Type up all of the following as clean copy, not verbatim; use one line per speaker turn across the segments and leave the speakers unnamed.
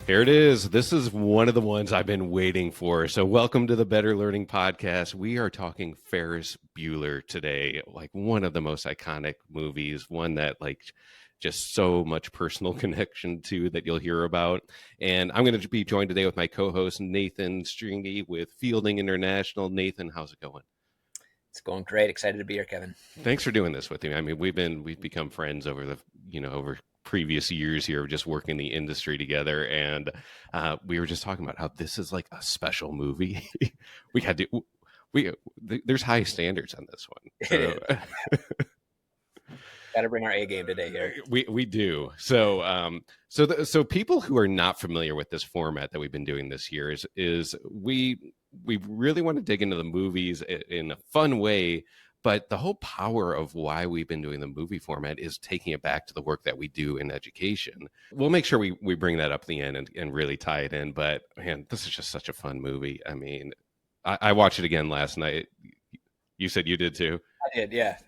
Here it is. This is one of the ones I've been waiting for. So, welcome to the Better Learning Podcast. We are talking Ferris Bueller today, like one of the most iconic movies, one that just so much personal connection to that you'll hear about. And I'm going to be joined today with my co-host Nathan Strenge with Fielding International. Nathan, how's it going?
It's going great. Excited to be here, Kevin.
Thanks for doing this with me. I mean, we've become friends over over previous years here of just working the industry together, and we were just talking about how this is like a special movie. we had to we there's high standards on this one. So
Got to bring our A game today here.
We do. So people who are not familiar with this format that we've been doing this year is we really want to dig into the movies in a fun way. But the whole power of why we've been doing the movie format is taking it back to the work that we do in education. We'll make sure we bring that up at the end and really tie it in. But man, this is just such a fun movie. I mean, I watched it again last night. You said you did too?
I did, yeah.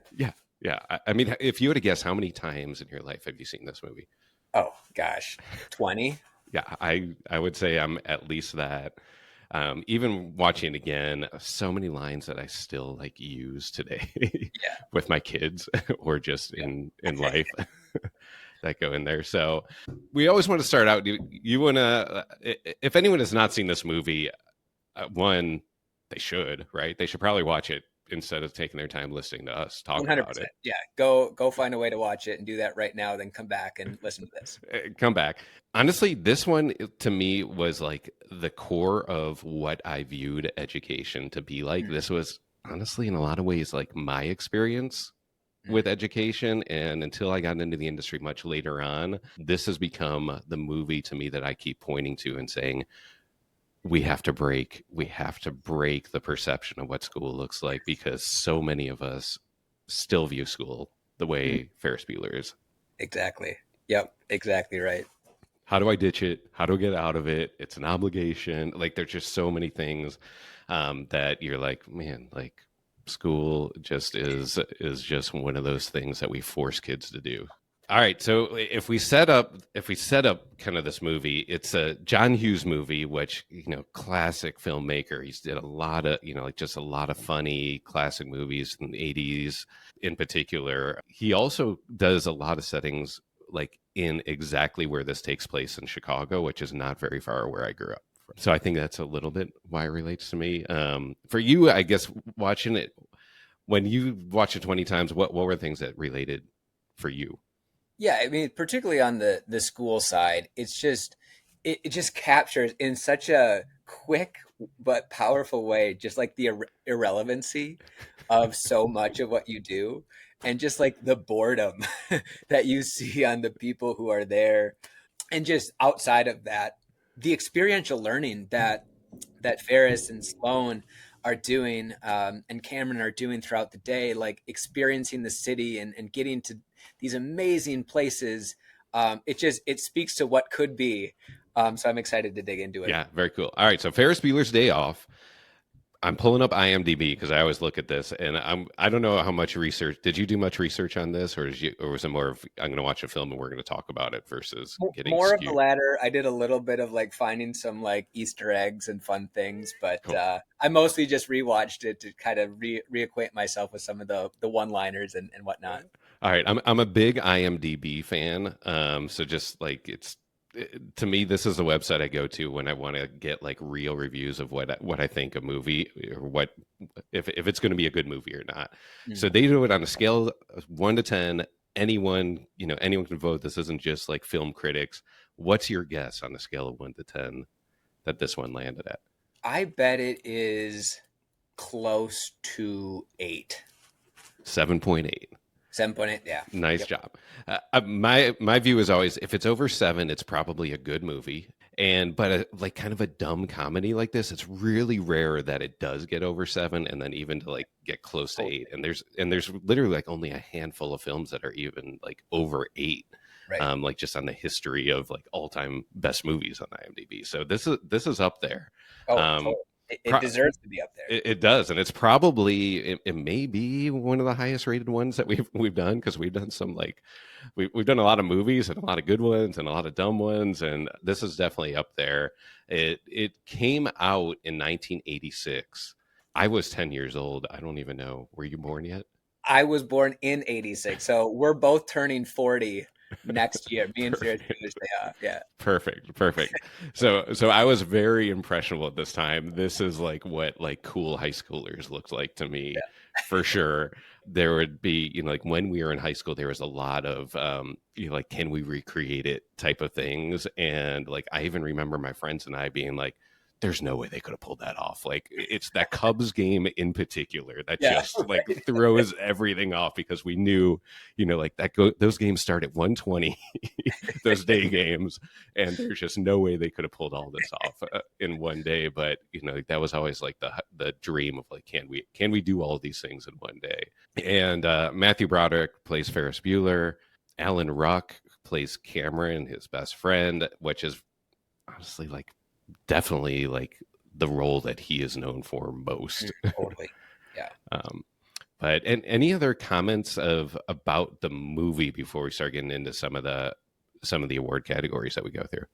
Yeah. I mean, if you were to guess, how many times in your life have you seen this movie?
Oh, gosh. 20?
Yeah, I would say I'm at least that. Even watching it again, so many lines that I still use today
Yeah.
with my kids or just in life that go in there. So we always want to start out. You want to, if anyone has not seen this movie, one, they should, right? They should probably watch it instead of taking their time listening to us talk
100%.
about it.
Yeah. Go find a way to watch it and do that right now. Then come back and listen to this.
Come back. Honestly, this one to me was like the core of what I viewed education to be like. This was honestly, in a lot of ways, like my experience with education. And until I got into the industry much later on, this has become the movie to me that I keep pointing to and saying, we have to break the perception of what school looks like, because so many of us still view school the way Ferris Bueller is.
Exactly. Yep. Exactly right.
How do I ditch it? How do I get out of it? It's an obligation. Like, there's just so many things that you're like, man, like school just is just one of those things that we force kids to do. All right, so if we set up kind of this movie, it's a John Hughes movie, which, classic filmmaker. He's did a lot of, just a lot of funny classic movies in the 80s in particular. He also does a lot of settings like in exactly where this takes place in Chicago, which is not very far where I grew up. So I think that's a little bit why it relates to me. For you, I guess, watching it, when you watch it 20 times, what were things that related for you?
Yeah, I mean, particularly on the school side, it's just it just captures in such a quick but powerful way, just like the irrelevancy of so much of what you do, and just like the boredom that you see on the people who are there, and just outside of that, the experiential learning that Ferris and Sloan are doing, and Cameron are doing throughout the day, like experiencing the city and getting to these amazing places. It speaks to what could be. So I'm excited to dig into it.
Yeah, very cool. All right, so Ferris Bueller's Day Off. I'm pulling up IMDb because I always look at this, and I don't know how much research. Did you do much research on this, or was it more of I'm going to watch a film and we're going to talk about it versus getting
More of
skewed?
the latter. I did a little bit of like finding some like Easter eggs and fun things, but
Cool.
I mostly just rewatched it to kind of reacquaint myself with some of the one-liners and whatnot.
All right, I'm a big IMDb fan. So just like to me, this is the website I go to when I want to get like real reviews of what I think a movie, or what if it's going to be a good movie or not. So they do it on a scale of 1 to 10. Anyone can vote. This isn't just like film critics. What's your guess on a scale of 1 to 10 that this one landed at?
I bet it is close to 8.
7.8.
7.8, yeah.
Nice job. My view is always, if it's over 7, it's probably a good movie. But like kind of a dumb comedy like this, it's really rare that it does get over 7, and then even to like get close to 8. And there's literally like only a handful of films that are even like over 8.
Right.
Like just on the history of like all time best movies on IMDb. So this is up there.
Totally. It deserves to be up there.
It does, and it's probably it may be one of the highest rated ones that we've done, because we've done some like we've done a lot of movies and a lot of good ones and a lot of dumb ones, and this is definitely up there. It came out in 1986. I was 10 years old. I don't even know. Were you born yet?
I was born in '86, so we're both turning 40 next year. Me and Sarah
Perfect.
Tuesday. Yeah,
Perfect. So I was very impressionable at this time. This is like what like cool high schoolers looked like to me, for sure. There would be, like when we were in high school, there was a lot of like, can we recreate it type of things. And like I even remember my friends and I being like, there's no way they could have pulled that off. Like it's that Cubs game in particular that
yeah,
just like throws everything off, because we knew, like those games start at 1:20, those day games, and there's just no way they could have pulled all this off in one day. But that was always like the dream of like, can we do all these things in one day? And Matthew Broderick plays Ferris Bueller. Alan Ruck plays Cameron, his best friend, which is honestly like definitely like the role that he is known for most.
totally. Yeah.
um, but and any other comments of about the movie before we start getting into some of the award categories that we go through?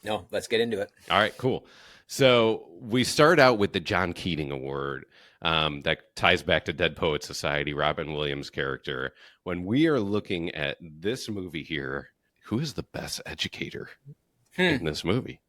No, let's get into it.
All right, cool. So we start out with the John Keating Award. That ties back to Dead Poet Society, Robin Williams' character. When we are looking at this movie here, who is the best educator
Hmm.
in this movie?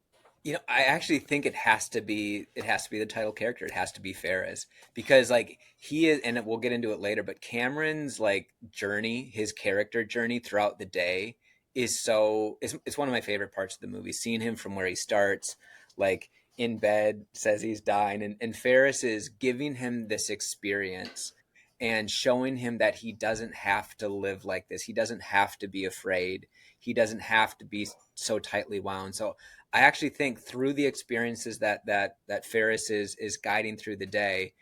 I actually think it has to be the title character. It has to be Ferris, because like he is, and we'll get into it later, but Cameron's like journey, his character journey throughout the day it's one of my favorite parts of the movie. Seeing him from where he starts, like in bed, says he's dying, and Ferris is giving him this experience and showing him that he doesn't have to live like this. He doesn't have to be afraid. He doesn't have to be so tightly wound. So I actually think through the experiences that Ferris is guiding through the day,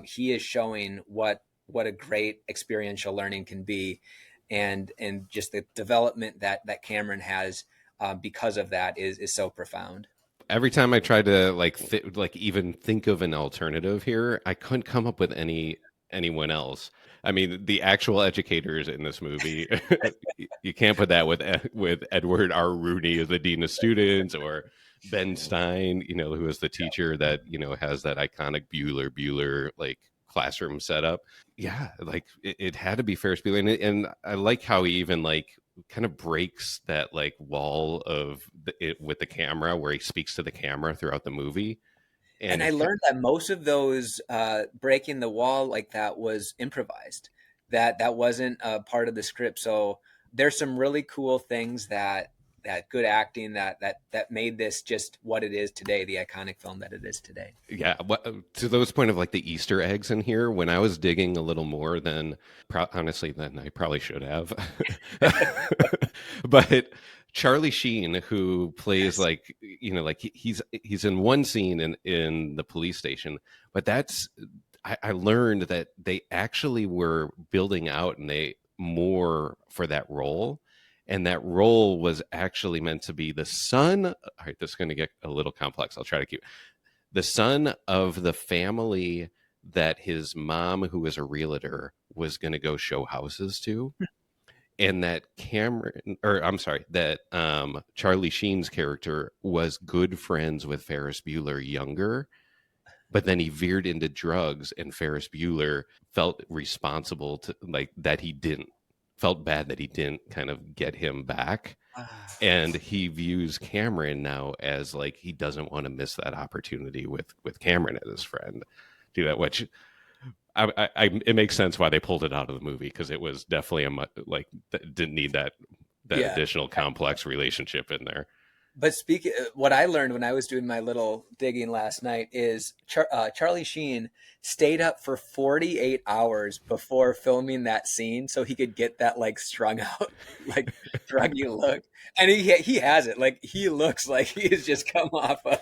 he is showing what a great experiential learning can be, and just the development that Cameron has because of that is so profound.
Every time I tried to like even think of an alternative here, I couldn't come up with anyone else. I mean, the actual educators in this movie, you can't put that with Edward R. Rooney as the dean of students, or Ben Stein, who is the teacher that has that iconic Bueller like classroom setup. Yeah, like it had to be Ferris Bueller, and I like how he even like kind of breaks that like wall of it with the camera, where he speaks to the camera throughout the movie. And
And I learned that most of those breaking the wall like that was improvised. That wasn't a part of the script. So there's some really cool things that good acting that made this just what it is today, the iconic film that it is today.
yeah, to those point of like the Easter eggs in here, when I was digging a little more than honestly than I probably should have, but Charlie Sheen, who plays
Yes.
like like he's in one scene in the police station, but I learned that they actually were building out and they more for that role. And that role was actually meant to be the son. All right, this is going to get a little complex. I'll try to keep the son of the family that his mom, who was a realtor, was going to go show houses to. And that Cameron, or I'm sorry, that Charlie Sheen's character was good friends with Ferris Bueller younger, but then he veered into drugs, and Ferris Bueller felt responsible to like that he didn't, felt bad that he didn't kind of get him back,
Ah,
and he views Cameron now as like he doesn't want to miss that opportunity with Cameron as his friend. Do that, which it makes sense why they pulled it out of the movie, because it was definitely like didn't need that
yeah.
additional complex relationship in there.
But what I learned when I was doing my little digging last night is Charlie Sheen stayed up for 48 hours before filming that scene so he could get that like strung out, like druggy look. And he has it. Like he looks like he has just come off a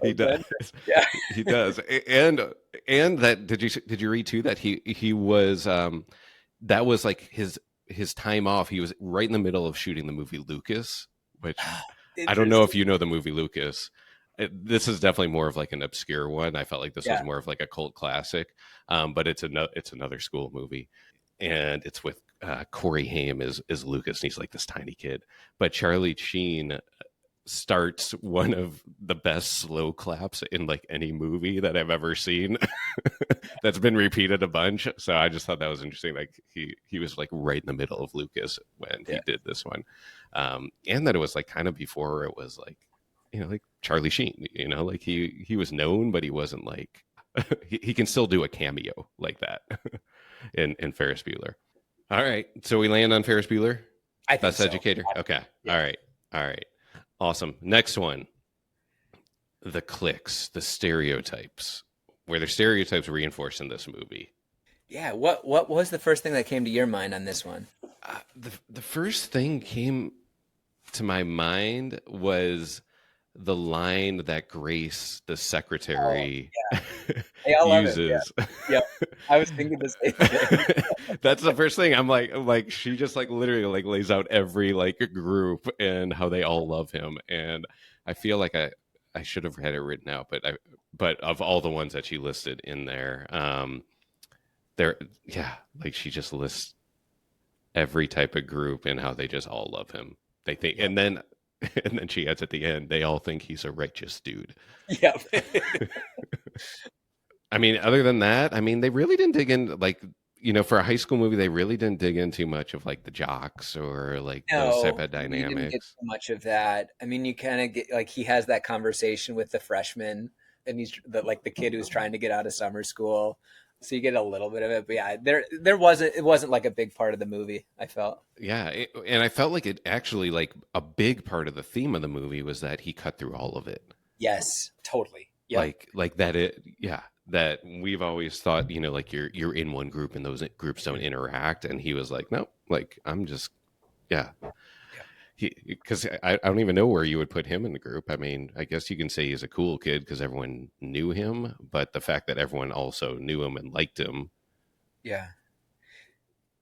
He does.
bender. Yeah.
He does. And that did you read too that he was that was like his time off. He was right in the middle of shooting the movie Lucas, which I don't know if
Interesting.
you know the movie Lucas. this is definitely more of like an obscure one. I felt like this was
Yeah.
more of like a cult classic, but it's another school movie, and it's with Corey Haim is Lucas, and he's like this tiny kid. But Charlie Sheen starts one of the best slow claps in like any movie that I've ever seen. That's been repeated a bunch. So I just thought that was interesting. Like he was like right in the middle of Lucas when
Yeah.
he did this one, and that it was like kind of before it was like like Charlie Sheen. Like he was known, but he wasn't like he can still do a cameo like that in Ferris Bueller. All right, so we land on Ferris Bueller,
I think
best
so.
educator. Okay,
Yeah.
all right, awesome. Next one, the cliques, the stereotypes. Were there stereotypes reinforced in this movie?
Yeah. What was the first thing that came to your mind on this one?
The first thing came to my mind was the line that Grace, the
Oh,
secretary,
hey, I love it.
uses.
Yeah. Yeah. I was thinking the same thing.
That's the first thing. I'm like she just like literally like lays out every like group and how they all love him, and I feel like I should have had it written out, but of all the ones that she listed in there, there, yeah, like she just lists every type of group and how they just all love him. They think,
Yep.
and then she adds at the end, they all think he's a righteous dude.
Yep.
I mean, other than that, I mean, they really didn't dig in like for a high school movie, they really didn't dig in too much of like the jocks or like those type
No,
of
you didn't get
dynamics.
too much of that. I mean, you kind of get like he has that conversation with the freshman, and he's like the kid who's trying to get out of summer school. So you get a little bit of it, but yeah, there wasn't it wasn't like a big part of the movie. I felt.
Yeah, and I felt like it actually like a big part of the theme of the movie was that he cut through all of it.
Yes, totally. Yep.
Like that it yeah, that we've always thought, like you're in one group and those groups don't interact, and he was like, "No, like I'm just yeah."
Yep.
Because I don't even know where you would put him in the group. I mean, I guess you can say he's a cool kid because everyone knew him, but the fact that everyone also knew him and liked him,
Yeah.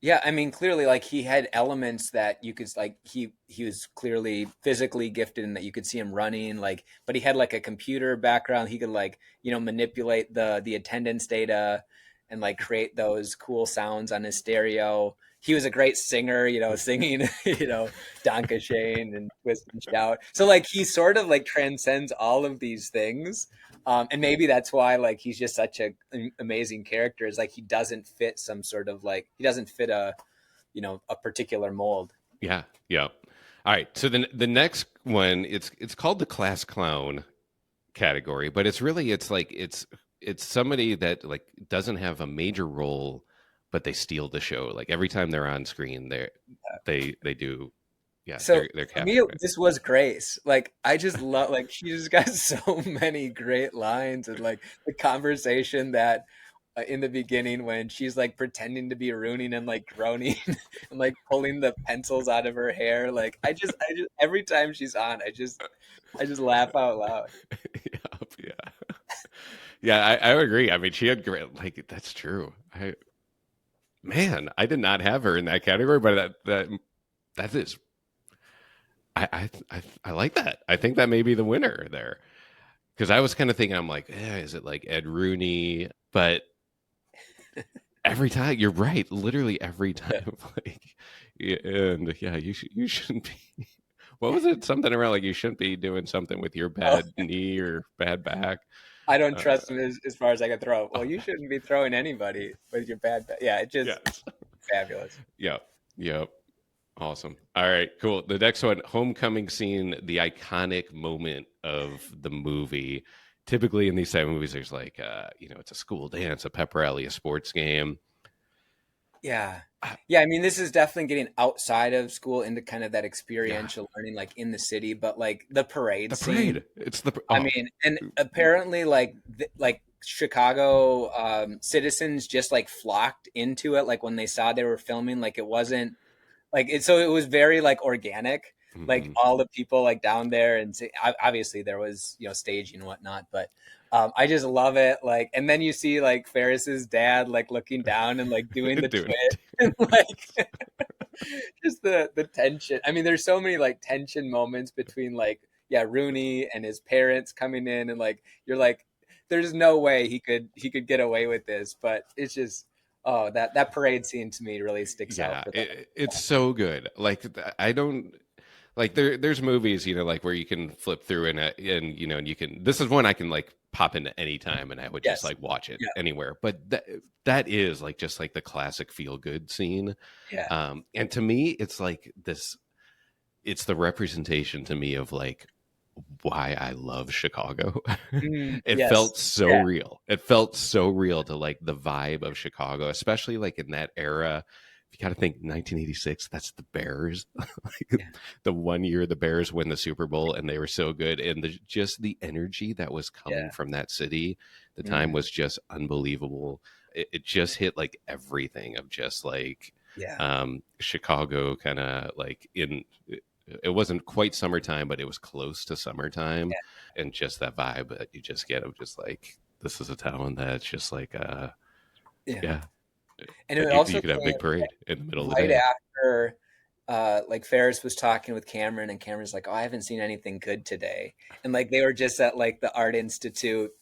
Yeah, I mean, clearly, like he had elements that you could like he was clearly physically gifted, and that you could see him running. Like, but he had like a computer background. He could like manipulate the attendance data, and like create those cool sounds on his stereo. He was a great singer, singing, Donka Shane and Twist and Shout. So like he sort of like transcends all of these things. And maybe that's why like he's just such an amazing character, is like he doesn't fit some sort of like he doesn't fit a particular mold.
yeah, yeah. All right, so the next one, it's called the class clown category, but it's like it's somebody that like doesn't have a major role, but they steal the show. Like every time they're on screen, they do, yeah,
So
they're
for me,
capturing it.
this was Grace. Like I just love like she just got so many great lines, and like the conversation that in the beginning when she's like pretending to be ruining and like groaning and like pulling the pencils out of her hair. Like I just every time she's on, I just laugh out loud.
Yeah, yeah, yeah. I would agree. I mean, she had great. Like that's true. I did not have her in that category, but that is. I like that. I think that may be the winner there because I was kind of thinking, I'm like, is it like Ed Rooney? But every time, you're right. Literally every
Yeah.
time, like, yeah, and yeah, you shouldn't be. What was it? Something around like you shouldn't be doing something with your
Oh,
bad knee or bad back.
I don't
Uh,
trust him as far as I can throw. Well, you shouldn't be throwing anybody with your yeah, it just
yes.
fabulous.
Yep. Yep. Awesome. All right, cool. The next one, homecoming scene, the iconic moment of the movie. Typically in these type of movies, there's like, it's a school dance, a pep rally, a sports game.
Yeah.
Uh,
Yeah, I mean, this is definitely getting outside of school into kind of that
yeah,
experiential learning, like in the city, but like the parade
the
scene.
parade. It's the
I
oh,
mean, and apparently, like like Chicago citizens just like flocked into it, like when they saw they were filming. Like it wasn't like it, so it was very like organic. Like
mhm.
all the people like down there, and obviously there was staging and whatnot, but I just love it. Like, and then you see like Ferris's dad like looking down and like doing the
Doing
twist, and
it.
like just the tension. I mean, there's so many like tension moments between like yeah, Rooney and his parents coming in, and like you're like, there's no way he could get away with this, but it's just, oh, that parade scene to me really sticks out
Yeah,
for that.
it's so good. Like I don't like there's movies, like where you can flip through and and you can this is one I can like pop into any time and I would just
Yes,
like watch it
yeah,
anywhere. But that is like just like the classic feel good scene.
yeah,
And to me it's like this it's the representation to me of like why I love Chicago. It
yes,
felt so
yeah,
real. It felt so real to like the vibe of Chicago, especially like in that era. You got to think 1986, that's the Bears. Like,
yeah,
the one year the Bears win the Super Bowl and they were so good. And just the energy that was coming
yeah,
from that city, the time
mm,
was just unbelievable. It just hit like everything of just like
yeah,
Chicago kind of like it wasn't quite summertime, but it was close to summertime,
yeah,
and just that vibe that you just get of just like this is a town that's just like
yeah.
yeah,
And it
you
also
could have a
came
big parade in the middle of the
right
day.
after, like Ferris was talking with Cameron, and Cameron's like, "Oh, I haven't seen anything good today," and like they were just at like the Art Institute.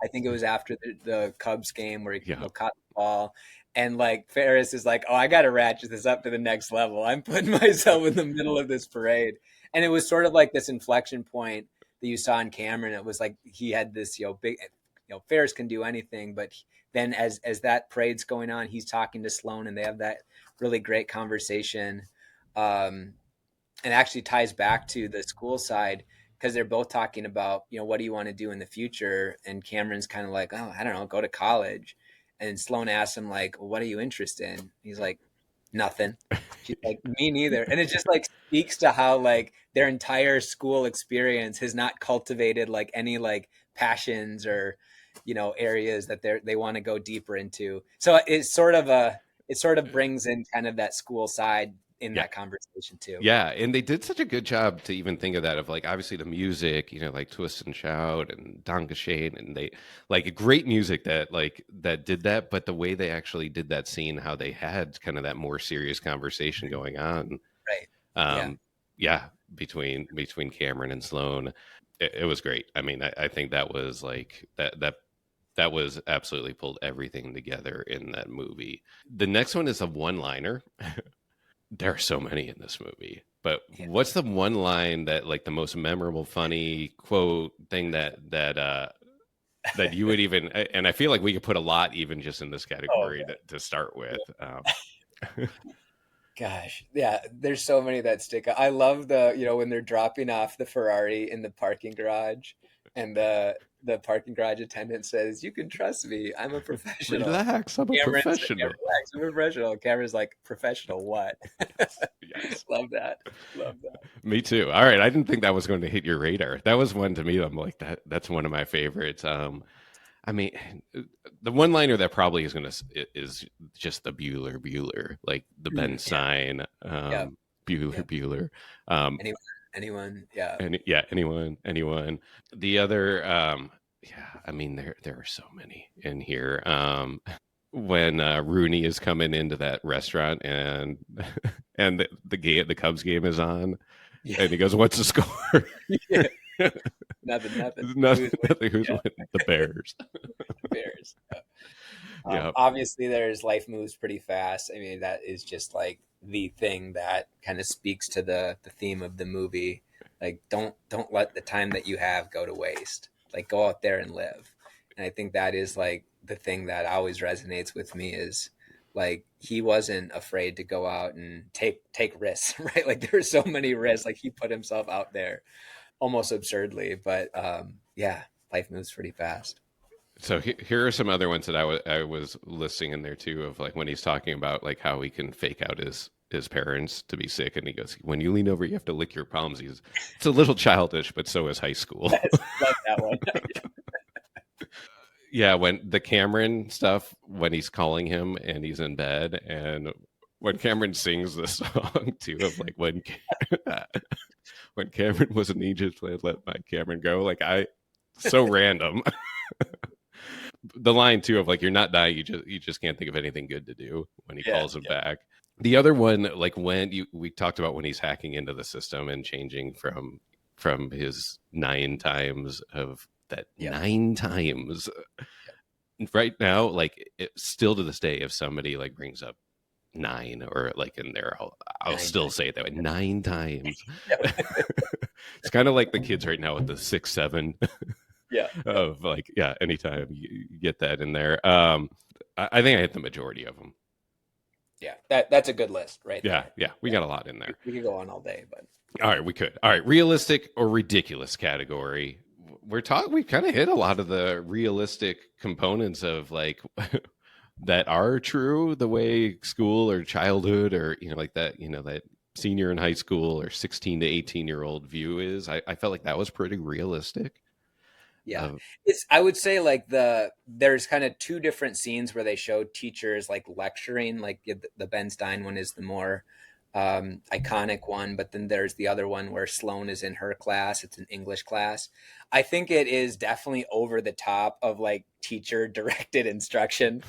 I think it was after the Cubs game where he,
Yeah,
caught the ball, and like Ferris is like, "Oh, I got to ratchet this up to the next level. I'm putting myself in the middle of this parade," and it was sort of like this inflection point that you saw in Cameron. It was like he had this, big, Ferris can do anything, but then as that parade's going on, he's talking to Sloan, and they have that really great conversation. Um, and actually ties back to the school side because they're both talking about, what do you want to do in the future? And Cameron's kind of like, oh, I don't know, go to college. And Sloan asks him like, well, what are you interested in? He's like, nothing. She's like, me neither. And it just like speaks to how like their entire school experience has not cultivated like any like passions or, areas that they want to go deeper into. So it sort of brings in kind of that school side in
yeah.
that conversation too.
Yeah, and they did such a good job to even think of that of like obviously the music, like Twist and Shout and Don Shane, and they like great music that did that, but the way they actually did that scene, how they had kind of that more serious conversation going on,
Right. Yeah.
um, yeah, between Cameron and Sloan, it was great. I mean, I think that was like that was absolutely pulled everything together in that movie. The next one is a one liner. There are so many in this movie. But
Yeah.
what's the one line that like the most memorable, funny quote thing that you would even and I feel like we could put a lot even just in this
Oh
category
god.
to start with.
Gosh. Yeah, there's so many that stick out. I love the, when they're dropping off the Ferrari in the parking garage and the parking garage attendant says, "You can trust me. I'm a professional."
Relax, I'm a
Cameron's like, "Yeah,
professional.
relax, I'm a professional." Cameron's like, "Professional what?"
Yes, yes.
Love that. Love that.
Me too. All right, I didn't think that was going to hit your radar. That was one to me. I'm like that's one of my favorites. I mean, the one liner that probably is just the Bueller, like the Ben
Yeah.
Stein,
Yeah.
Bueller,
Yeah.
Bueller. Um,
Anyone, anyone. Yeah.
and yeah, anyone. The other, yeah, I mean, there are so many in here. When Rooney is coming into that restaurant and and the Cubs game is on,
Yeah.
and he goes, "What's the score?"
Yeah. Nothing, nothing. Who's
Nothing,
winning?
nothing. Who's
Yeah.
winning? The Bears.
Bears. Yeah.
Yeah,
Obviously, there's life moves pretty fast. I mean, that is just like the thing that kind of speaks to the theme of the movie. Like, don't let the time that you have go to waste. Like, go out there and live. And I think that is like the thing that always resonates with me is like he wasn't afraid to go out and take risks, right? Like there were so many risks. Like he put himself out there almost absurdly, but yeah, life moves pretty fast.
so here are some other ones that I was listing in there too of like when he's talking about like how he can fake out his parents to be sick and he goes when you lean over you have to lick your palms. It's a little childish but so is high school.
Yes, love that one.
Yeah, when the Cameron stuff when he's calling him and he's in bed and when Cameron sings the song too of like when Cameron was in Egypt I let my Cameron go like I so random. The line too of like you're not dying, you just can't think of anything good to do when he
Yeah,
calls him
yeah,
back. The other one, like when we talked about when he's hacking into the system and changing from from his 9 times of that
Yep.
9 times right now. Like still to this day, if somebody like brings up nine or like in there, I'll
Nine
still
times.
say it that way 9 times.
Yep.
It's kind of like the kids right now with the 6 7
Yeah. Yep.
of like, yeah, anytime you get that in there. I think I hit the majority of them.
Yeah. That's a good list right
Yeah,
there.
yeah, we
Yeah.
got a lot in there.
We could go on all day, but
All right, we could. All right, realistic or ridiculous category. We're talking. We kind of hit a lot of the realistic components of like that are true, the way school or childhood or like that, that senior in high school or 16 to 18-year-old view is. I felt like that was pretty realistic.
yeah.
Of
It's I would say like there's kind of two different scenes where they show teachers like lecturing, like the Ben Stein one is the more iconic one, but then there's the other one where Sloane is in her class. It's an English class. I think it is definitely over the top of like teacher directed instruction.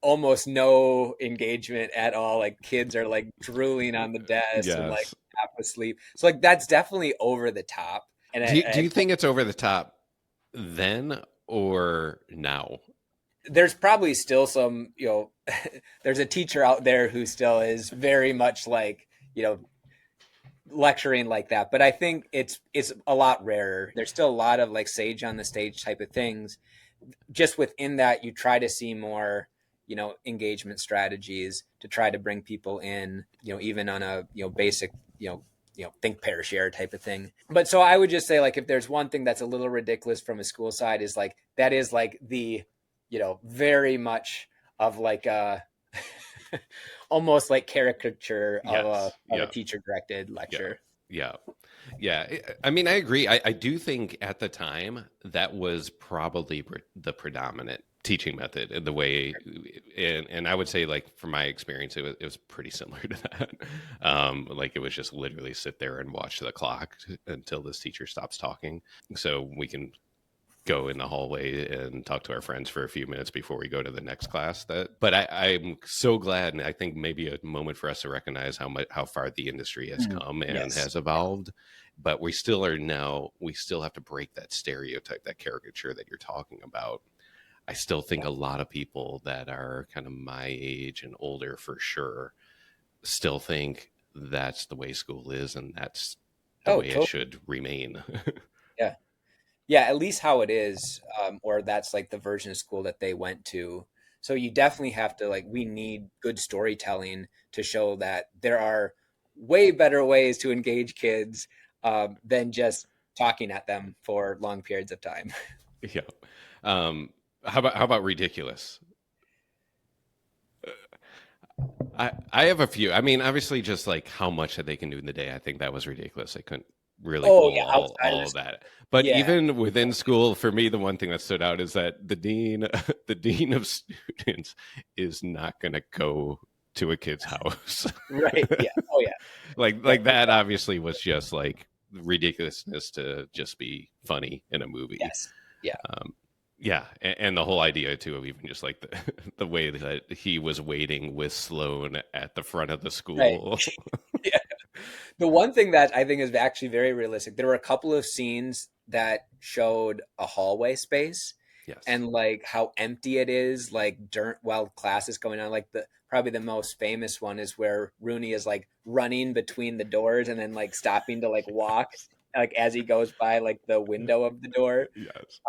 Almost no engagement at all. Like kids are like drooling on the desk and like
yes.
half asleep. So like that's definitely over the top. And
Do you
I
think it's over the top then or now?
there's probably still some, there's a teacher out there who still is very much like, lecturing like that. But I think it's a lot rarer. There's still a lot of like sage on the stage type of things. Just within that, you try to see more, engagement strategies to try to bring people in, even on a, basic, think pair share type of thing. But so I would just say like if there's one thing that's a little ridiculous from a school side is like that is like the very much of like a almost like caricature
Yes.
of a
Yeah.
teacher directed
Yeah.
lecture.
Yeah. Yeah. I mean, I agree. I do think at the time that was probably the predominant teaching method the way, and I would say like from my experience, it was pretty similar to that. Like it was just literally sit there and watch the clock until this teacher stops talking. So we can go in the hallway and talk to our friends for a few minutes before we go to the next class. But I'm so glad, and I think maybe a moment for us to recognize how far the industry has
Mm.
come and
Yes.
has evolved. But we still are now. We still have to break that stereotype, that caricature that you're talking about. I still think
Yeah.
a lot of people that are kind of my age and older, for sure, still think that's the way school is, and that's the
Oh,
way it
totally.
should remain.
Yeah. Yeah, at least how it is, or that's like the version of school that they went to. So you definitely have to like, we need good storytelling to show that there are way better ways to engage kids than just talking at them for long periods of time.
Yeah. How about ridiculous? I have a few. I mean, obviously, just like how much that they can do in the day. I think that was ridiculous. They couldn't really
Oh
pull
yeah,
all
outside of
all
the
of
school.
that. But
Yeah,
even within school, for me, the one thing that stood out is that the dean, the dean of students, is not going to go to a kid's house.
right. Yeah. Oh yeah.
like
Yep.
that obviously was just like ridiculousness to just be funny in a movie.
Yes. Yeah.
Um, yeah, and the whole idea too of even just like the the way that he was waiting with Sloane at the front of the
Right.
school.
Yeah. The one thing that I think is actually very realistic, there were a couple of scenes that showed a hallway space
Yes.
and like how empty it is, like during while class is going on. Like the probably the most famous one is where Rooney is like running between the doors and then like stopping to like walk
Yes.
like as he goes by like the window of the door.
Yes.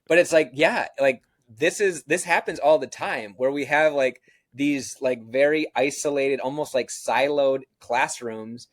But it's like, yeah, like this happens all the time where we have like these like very isolated, almost like siloed classrooms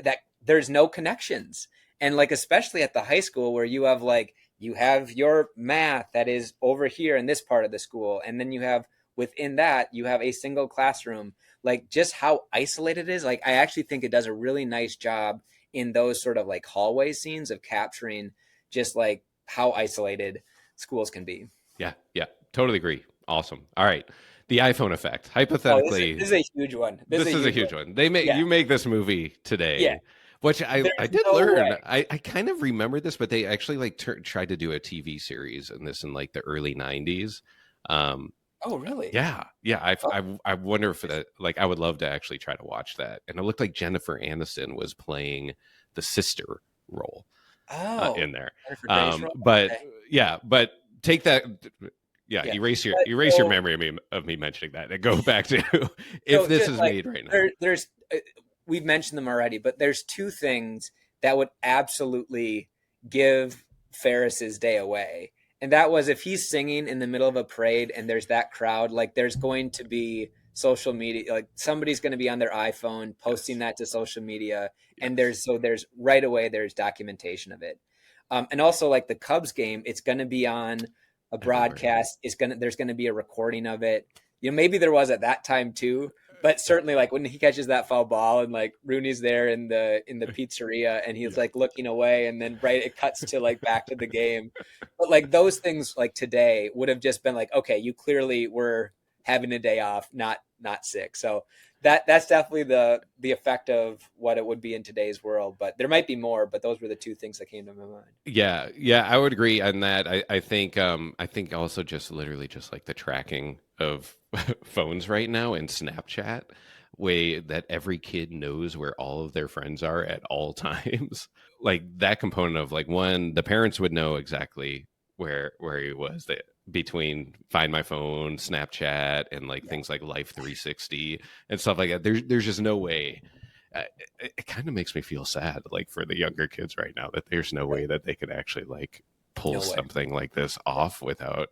that there's no connections. And like especially at the high school where you have your math that is over here in this part of the school, and then you have within that you have a single classroom. Like just how isolated it is. Like I actually think it does a really nice job in those sort of like hallway scenes of capturing just like how isolated schools can be.
Yeah. Yeah. Totally agree. Awesome. All right. The iPhone effect.
Oh,
Hypothetically,
this is a huge one. This is
this
a
is a
huge one.
huge one. They make
Yeah,
you make this movie
yeah.
today, which I
There's
did
no way.
learn. I kind of remember this, but they actually like tried to do a TV series in this in like the early '90s. Um,
Oh, really?
yeah, yeah.
Oh,
I wonder if that like I would love to actually try to watch that. And it looked like Jennifer Aniston was playing the sister role.
Oh,
in there.
Jennifer Grey's role?
But
Okay.
yeah, but take that. Yeah,
Yeah. But
erase your
so
memory of me mentioning that and go back to if
so
this
just
is
like
made right now.
there's we've mentioned them already, but there's two things that would absolutely give Ferris's day away. And that was if he's singing in the middle of a parade and there's that crowd, like there's going to be social media, like somebody's going to be on their iPhone posting
Yes,
that to social media. And
yes,
there's right away, there's documentation of it. And also like the Cubs game, it's going to be on a
everywhere.
broadcast. There's going to be a recording of it. You know, maybe there was at that time too, but certainly like when he catches that foul ball and like Rooney's there in the pizzeria and he's
Yeah.
like looking away and then right it cuts to like back to the game. But like those things like today would have just been like, okay, you clearly were having a day off, not sick. So that's definitely the effect of what it would be in today's world. But there might be more, but those were the two things that came to my mind.
Yeah, yeah, I would agree on that. I think also just literally just like the tracking of phones right now and Snapchat, way that every kid knows where all of their friends are at all times. Like that component of like one, the parents would know exactly where he was that between Find My Phone, Snapchat, and like
Yeah.
things like Life 360 and stuff like that. There's just no way it kind of makes me feel sad, like for the younger kids right now, that there's no way
Right.
that they could actually like pull
No way.
something like this
Yeah.
off without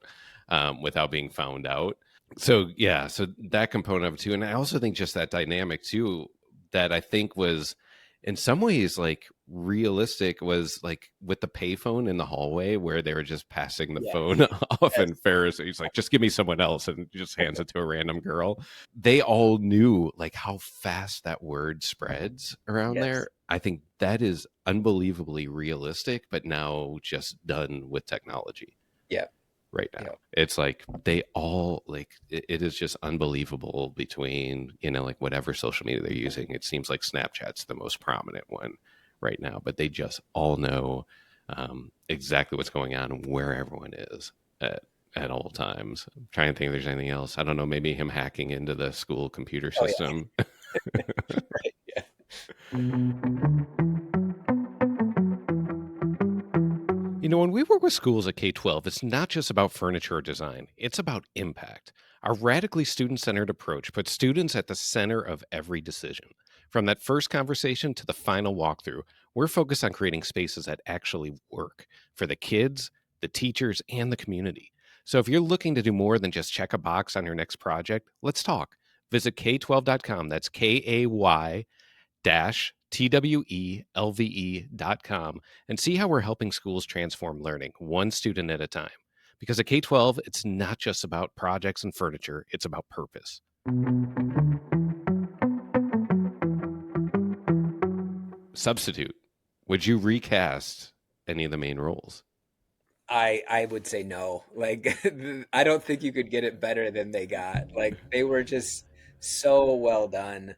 being found out. So yeah, so that component of it too, and I also think just that dynamic too, that I think was in some ways like realistic was like with the payphone in the hallway where they were just passing the
Yeah.
phone off,
Yes.
and Ferris he's like, just give me someone else, and just hands it to a random girl. They all knew like how fast that word spreads around
Yes.
there. I think that is unbelievably realistic, but now just done with technology
Yeah.
right
Yeah.
now. It's like they all like it is just unbelievable between, like whatever social media they're using. It seems like Snapchat's the most prominent one right now, but they just all know exactly what's going on and where everyone is at at all times. I'm trying to think if there's anything else. I don't know, maybe him hacking into the school computer
Oh yeah.
system.
Right. Yeah.
When we work with schools at K 12, it's not just about furniture or design, it's about impact. Our radically student centered approach puts students at the center of every decision. From that first conversation to the final walkthrough, we're focused on creating spaces that actually work for the kids, the teachers, and the community. So if you're looking to do more than just check a box on your next project, let's talk. Visit K12.com. That's KAY-TWELVE.com and see how we're helping schools transform learning one student at a time. Because at K 12, it's not just about projects and furniture, it's about purpose. Substitute. Would you recast any of the main roles?
I would say no. Like I don't think you could get it better than they got. Like they were just so well done.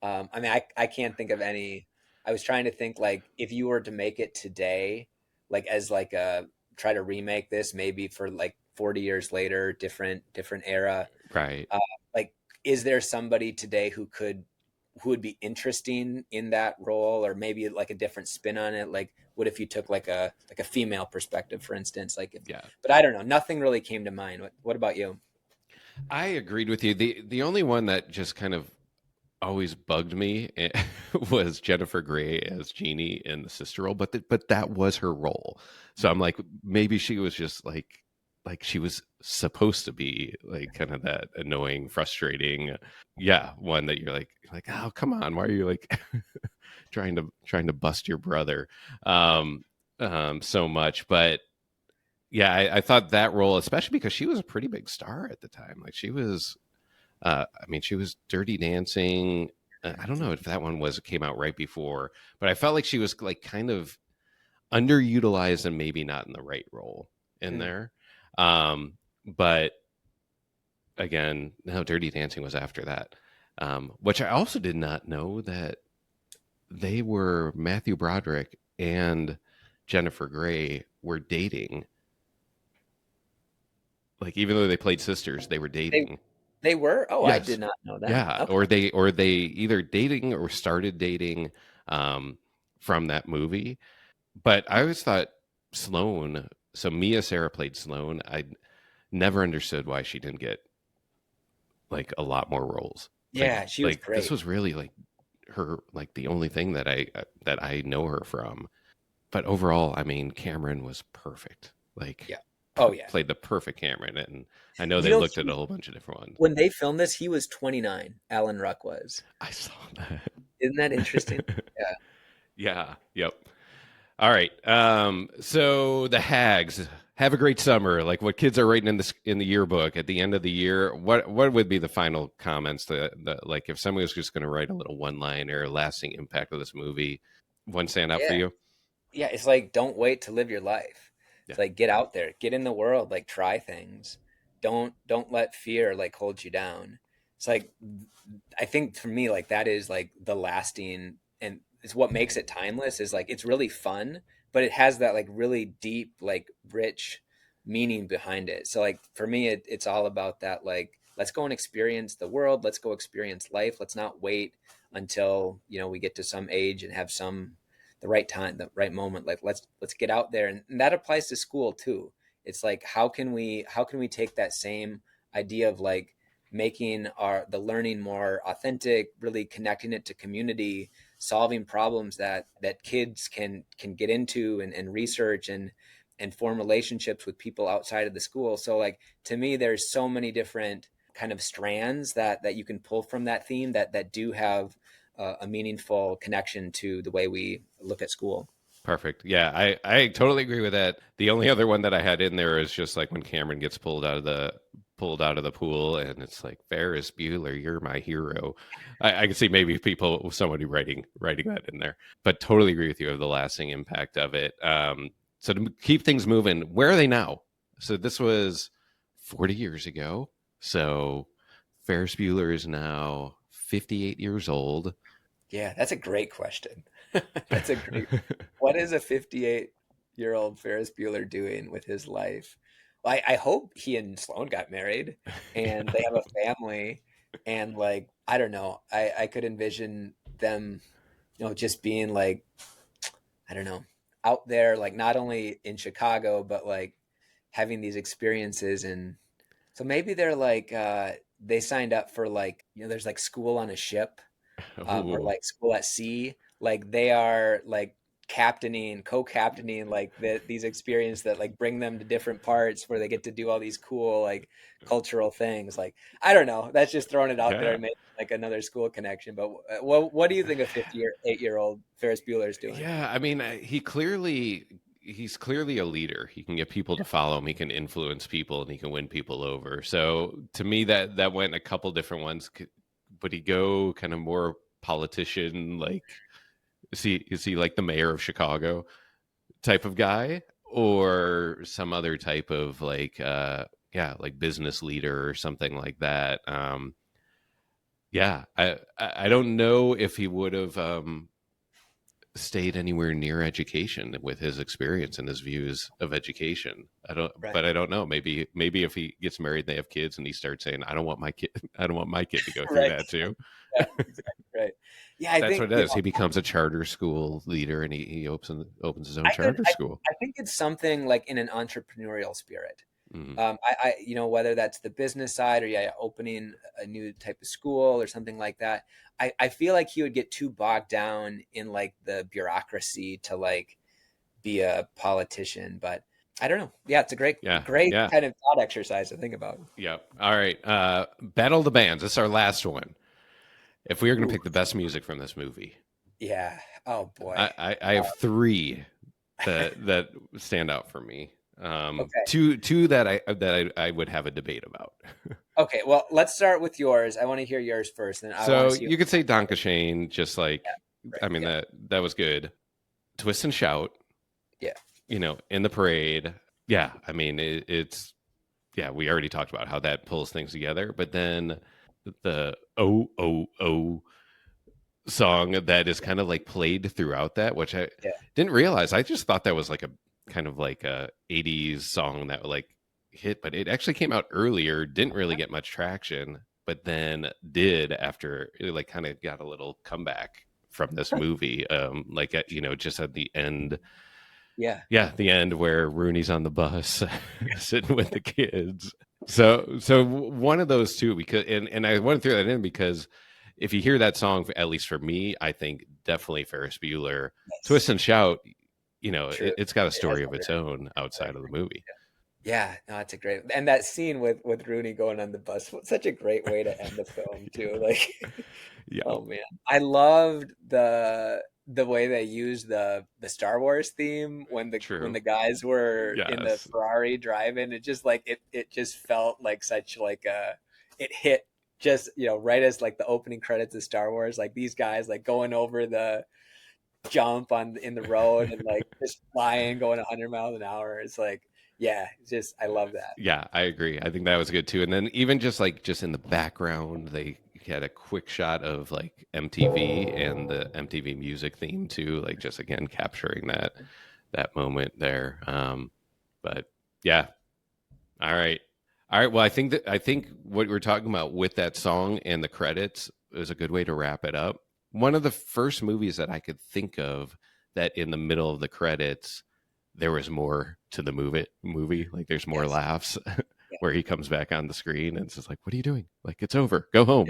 I mean, I can't think of any. I was trying to think like if you were to make it today, like as like a try to remake this maybe for like 40 years later, different era.
Right.
Uh, like, is there somebody today who would be interesting in that role, or maybe like a different spin on it? Like, what if you took like a female perspective, for instance? Like, if,
Yeah.
but I don't know. Nothing really came to mind. What about you?
I agreed with you. The only one that just kind of always bugged me was Jennifer Grey as Jeannie in the sister role, but that was her role. So I'm like, maybe she was just like she was supposed to be like kind of that annoying, frustrating, yeah, one that you're like, oh come on, why are you like trying to bust your brother so much? But yeah, I thought that role, especially because she was a pretty big star at the time. Like she was I mean, she was Dirty Dancing. I don't know if that one was came out right before, but I felt like she was like kind of underutilized and maybe not in the right role in
Mm.
there. But again, no, Dirty Dancing was after that, which I also did not know that they were Matthew Broderick and Jennifer Grey were dating. Like even though they played sisters, they were
They
dating.
they were. Oh, I
Yes.
did not know that.
Yeah,
Okay.
or they either dating or started dating um from that movie. But I always thought Sloane. So Mia Sarah played Sloane. I never understood why she didn't get like a lot more roles.
Yeah, she was
This
great.
was really like her like the only thing that I know her from. But overall, I mean, Cameron was perfect. Like
Yeah. Oh yeah.
played the perfect Cameron, and I know
You
they
know,
looked at a whole bunch of different ones.
when they filmed this, he was 29. Alan Ruck was.
I saw
Isn't that interesting?
that.
Yeah.
Yeah. Yep. All right. So the hags have a great summer. Like what kids are writing in the yearbook at the end of the year. What would be the final comments that like if somebody was just going to write a little one liner, lasting impact of this movie, one stand out for
Yeah.
you?
Yeah, it's like don't wait to live your life.
Yeah.
It's like get out there, get in the world, like try things. Don't let fear like hold you down. It's like I think for me like that is like the lasting and it's what makes it timeless is like it's really fun, but it has that like really deep like rich meaning behind it. So like for me it's all about that like let's go and experience the world, let's go experience life. Let's not wait until, we get to some age and have some the right time, the right moment. Like let's get out there, and that applies to school too. It's like how can we take that same idea of like making our the learning more authentic, really connecting it to community, solving problems that kids can get into and research and form relationships with people outside of the school. So like to me, there's so many different kind of strands that you can pull from that theme that do have a meaningful connection to the way we look at school.
Perfect. Yeah, I totally agree with that. The only other one that I had in there is just like when Cameron gets pulled out of the pool, and it's like Ferris Bueller, you're my hero. I can see maybe somebody writing that in there, but totally agree with you of the lasting impact of it. So to keep things moving, where are they now? So this was 40 years ago. So Ferris Bueller is now 58 years old.
Yeah, that's a great question. That's a great. What is a 58-year-old Ferris Bueller doing with his life? Well, I hope he and Sloane got married and they have a family. And like, I don't know, I could envision them, just being like, I don't know, out there, like not only in Chicago, but like having these experiences. And so maybe they're like, they signed up for like, there's like school on a ship or
Ooh,
like school at sea, like they are like co-captaining like these experiences that like bring them to different parts where they get to do all these cool like cultural things. Like I don't know, that's just throwing it out there
yeah.
and making like another school connection. But what do you think a 58-year-old Ferris Bueller is doing?
Yeah, I mean, he's clearly a leader. He can get people to follow him. He can influence people, and he can win people over. So to me, that went a couple different ones. Would he go kind of more politician, like is he like the mayor of Chicago type of guy, or some other type of like yeah, like business leader or something like that? Yeah, I don't know if he would have stayed anywhere near education with his experience and his views of education.
Right.
But I don't know. Maybe if he gets married and they have kids and he starts saying, I don't want my kid, I don't want my kid to go through
Right.
that too.
Yeah, exactly right. Yeah, I
That's
think
what it is. He becomes a charter school leader and he opens his own
I could
charter
I,
school.
I think it's something like in an entrepreneurial spirit.
Mm,
Whether that's the business side or yeah, opening a new type of school or something like that. I feel like he would get too bogged down in like the bureaucracy to like be a politician, but I don't know. Yeah, it's a great,
yeah.
great
Yeah.
kind of thought exercise to think about.
Yeah. All right. Battle of the Bands. This is our last one. If we were going to
Ooh,
pick the best music from this movie,
yeah. Oh boy.
I have three that stand out for me.
Okay.
Two that I would have a debate about.
Okay. Well, let's start with yours. I want to hear yours first, and I want
So
to see.
you could say Donkashane, just like
Right.
I mean
Yeah.
that was good. Twist and shout,
Yeah.
in the parade. Yeah, I mean it's yeah. We already talked about how that pulls things together, but then the oh song that is kind of like played throughout that, which I
Yeah.
didn't realize. I just thought that was like a kind of like a '80s song that like hit, but it actually came out earlier. Didn't really get much traction, but then did after it like kind of got a little comeback from this movie. Like at, just at the end.
Yeah.
Yeah, the end where Rooney's on the bus sitting with the kids. So one of those two, because and I want to throw that in because if you hear that song, at least for me, I think definitely Ferris Bueller, Twist
Yes.
and Shout.
True.
It's got a
It has
story of
other
its own
other
outside of the movie.
Yeah, no, it's a great, and that scene with Rooney going on the bus was such a great way to end the film too. Like,
Yeah,
oh man, I loved the way they used the Star Wars theme when
true.
the guys were in the
Yes.
Ferrari driving. It just like it just felt like such like a it hit just right as like the opening credits of Star Wars. Like these guys like going over the jump on in the road and like just flying going 100 miles an hour. It's like yeah, it's just I love that.
Yeah, I agree. I think that was good too. And then even just in the background, they had a quick shot of like MTV and the MTV music theme too, like just again capturing that moment there. But yeah, all right, all right. Well, I think what we're talking about with that song and the credits is a good way to wrap it up. One of the first movies that I could think of that in the middle of the credits there was more to the movie. Like there's more
Yes.
laughs
Yeah.
where he comes back on the screen and it's just like, "What are you doing? Like it's over. Go home."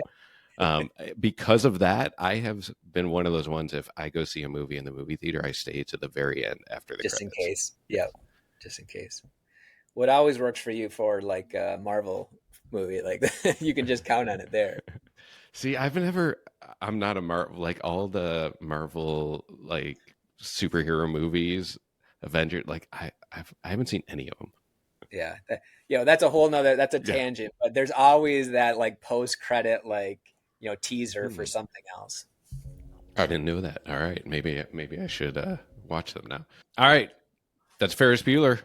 Because of that, I have been one of those ones. If I go see a movie in the movie theater, I stay to the very end after the
Just in
credits.
case.
Yes.
Yeah. Just in case. What always works for you for like a Marvel movie, like you can just count on it there.
See, I've never. I'm not a Marvel like all the Marvel like superhero movies, Avenger. Like I haven't seen any of them.
Yeah. That's a whole nother that's a
Yeah.
tangent, but there's always that like post credit like teaser for
Hmm.
something else.
I didn't know that. All right, maybe I should watch them now. All right, that's Ferris Bueller.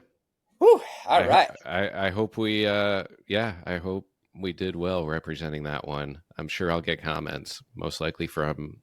Whew, all right.
I hope we yeah I hope we did well representing that one. I'm sure I'll get comments, most likely from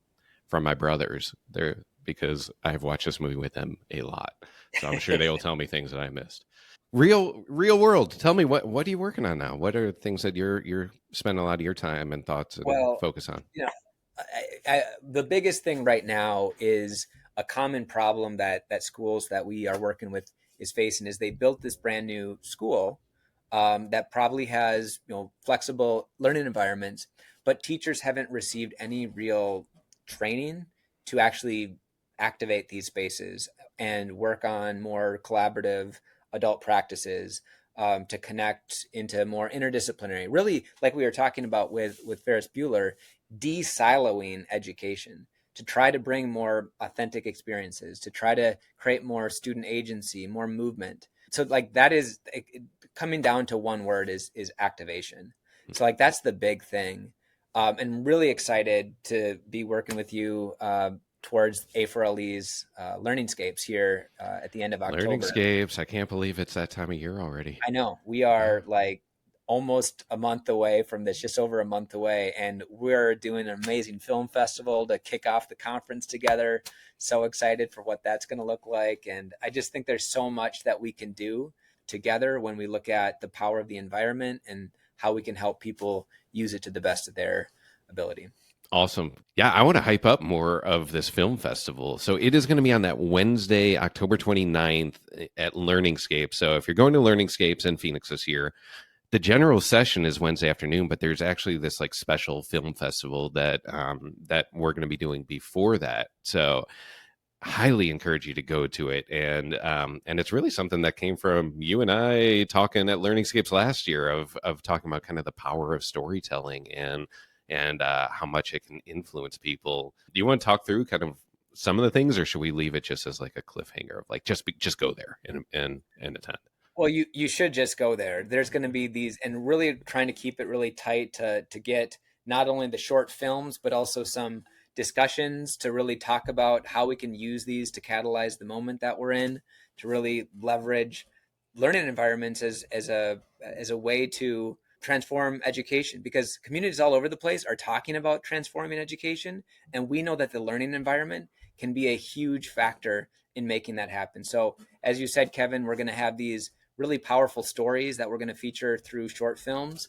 my brothers there because I've watched this movie with them a lot. So I'm sure they will tell me things that I missed. Real world. Tell me what are you working on now? What are things that you're spending a lot of your time and thoughts and
Well,
focus on?
you know, the biggest thing right now is a common problem that schools that we are working with is facing is they built this brand new school that probably has flexible learning environments, but teachers haven't received any real training to actually activate these spaces and work on more collaborative adult practices to connect into more interdisciplinary. Really, like we were talking about with Ferris Bueller, de-siloing education to try to bring more authentic experiences, to try to create more student agency, more movement. So like that is coming down to one word is activation. So like that's the big thing. And really excited to be working with you towards A4LE's Learningscapes here at the end of October.
Learningscapes. I can't believe it's that time of year already.
I know we
Yeah.
are like almost a month away from this, just over a month away, and we're doing an amazing film festival to kick off the conference together. So excited for what that's going to look like, and I just think there's so much that we can do together when we look at the power of the environment and how we can help people use it to the best of their ability.
Awesome. Yeah, I want to hype up more of this film festival. So it is going to be on that Wednesday, October 29th at Learningscapes. So if you're going to Learningscapes in Phoenix this year, the general session is Wednesday afternoon, but there's actually this like special film festival that we're going to be doing before that. So highly encourage you to go to it, and it's really something that came from you and I talking at Learningscapes last year of talking about kind of the power of storytelling and how much it can influence people. Do you want to talk through kind of some of the things, or should we leave it just as like a cliffhanger of like just go there and attend?
Well, you should just go there. There's going to be these, and really trying to keep it really tight to get not only the short films, but also some discussions to really talk about how we can use these to catalyze the moment that we're in, to really leverage learning environments as a way to transform education because communities all over the place are talking about transforming education, and we know that the learning environment can be a huge factor in making that happen. So, as you said, Kevin, we're going to have these really powerful stories that we're going to feature through short films,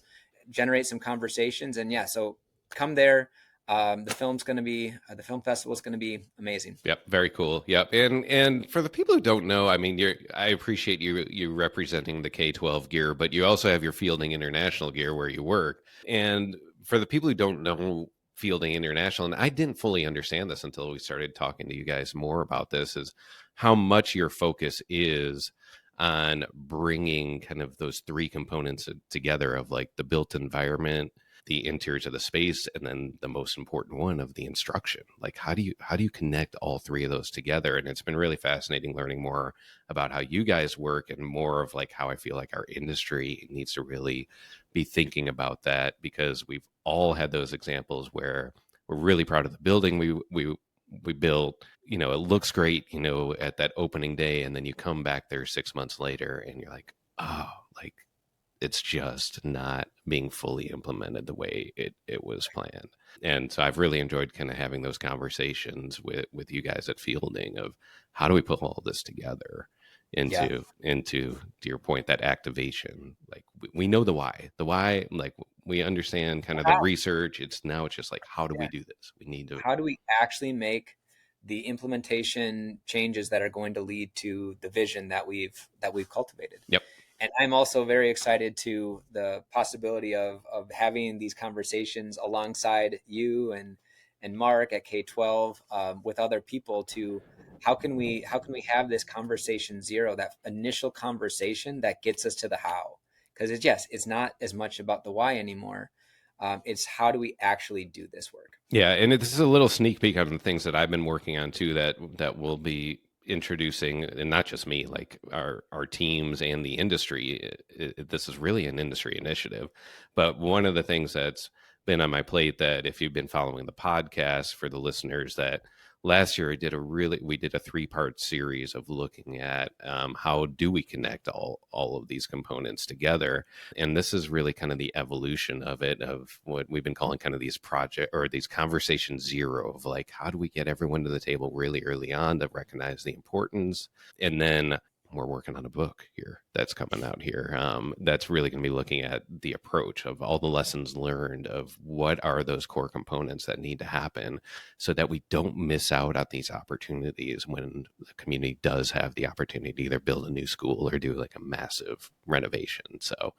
generate some conversations. And yeah, so come there. The film festival is going to be amazing.
Yep, very cool. Yep, and for the people who don't know, I mean, I appreciate you representing the K-12 gear, but you also have your Fielding International gear where you work. And for the people who don't know Fielding International, and I didn't fully understand this until we started talking to you guys more about this, is how much your focus is on bringing kind of those three components together of like the built environment, the interiors of the space, and then the most important one of the instruction. Like how do you connect all three of those together? And it's been really fascinating learning more about how you guys work, and more of like how I feel like our industry needs to really be thinking about that, because we've all had those examples where we're really proud of the building we built. You know, it looks great, you know, at that opening day, and then you come back there 6 months later and you're like, oh, like it's just not being fully implemented the way it was planned. And so I've really enjoyed kind of having those conversations with you guys at Fielding of how do we put all this together
Yeah.
into to your point, that activation. Like we know the why, like we understand kind of the
How?
research. It's just like, how do
Yeah.
we do this? We need to.
How do we actually make the implementation changes that are going to lead to the vision that we've cultivated?
Yep.
And I'm also very excited to the possibility of having these conversations alongside you and Mark at K-12, with other people, to how can we have this conversation zero, that initial conversation that gets us to the how? Because it's not as much about the why anymore. It's how do we actually do this work?
Yeah, and this is a little sneak peek on the things that I've been working on too, that will be introducing, and not just me, like our teams and the industry. This is really an industry initiative, but one of the things that's been on my plate, that if you've been following the podcast, for the listeners, that last year we did a 3-part series of looking at how do we connect all of these components together. And this is really kind of the evolution of it, of what we've been calling kind of these project or these conversation zero, of like, how do we get everyone to the table really early on to recognize the importance. And then we're working on a book here that's coming out here, that's really going to be looking at the approach of all the lessons learned of what are those core components that need to happen, so that we don't miss out on these opportunities when the community does have the opportunity to either build a new school or do like a massive renovation. So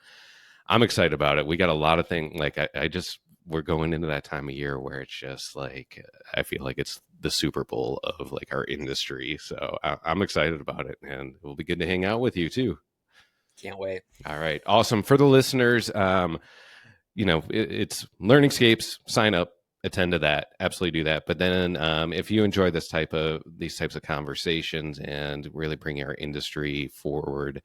I'm excited about it. We got a lot of things. Like I just, we're going into that time of year where it's just like, I feel like it's the Super Bowl of like our industry. So I'm excited about it, and it will be good to hang out with you too.
Can't wait.
All right. Awesome. For the listeners, you know, it's Learningscapes. Sign up, attend to that. Absolutely do that. But then, if you enjoy these types of conversations and really bring our industry forward,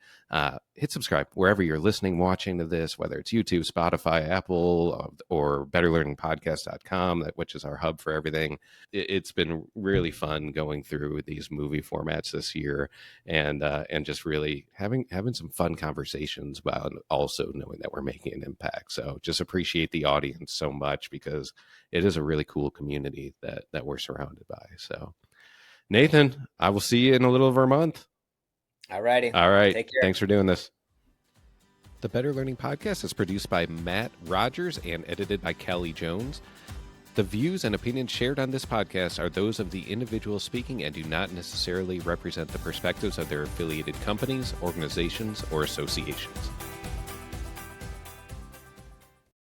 hit subscribe wherever you're listening, watching to this, whether it's YouTube, Spotify, Apple, or betterlearningpodcast.com, which is our hub for everything. It's been really fun going through these movie formats this year, and just really having some fun conversations, while also knowing that we're making an impact. So just appreciate the audience so much, because it is a really cool community that we're surrounded by. So Nathan, I will see you in a little over a month.
All righty.
All right.
Take care.
Thanks for doing this. The Better Learning Podcast is produced by Matt Rogers and edited by Kelly Jones. The views and opinions shared on this podcast are those of the individual speaking and do not necessarily represent the perspectives of their affiliated companies, organizations, or associations.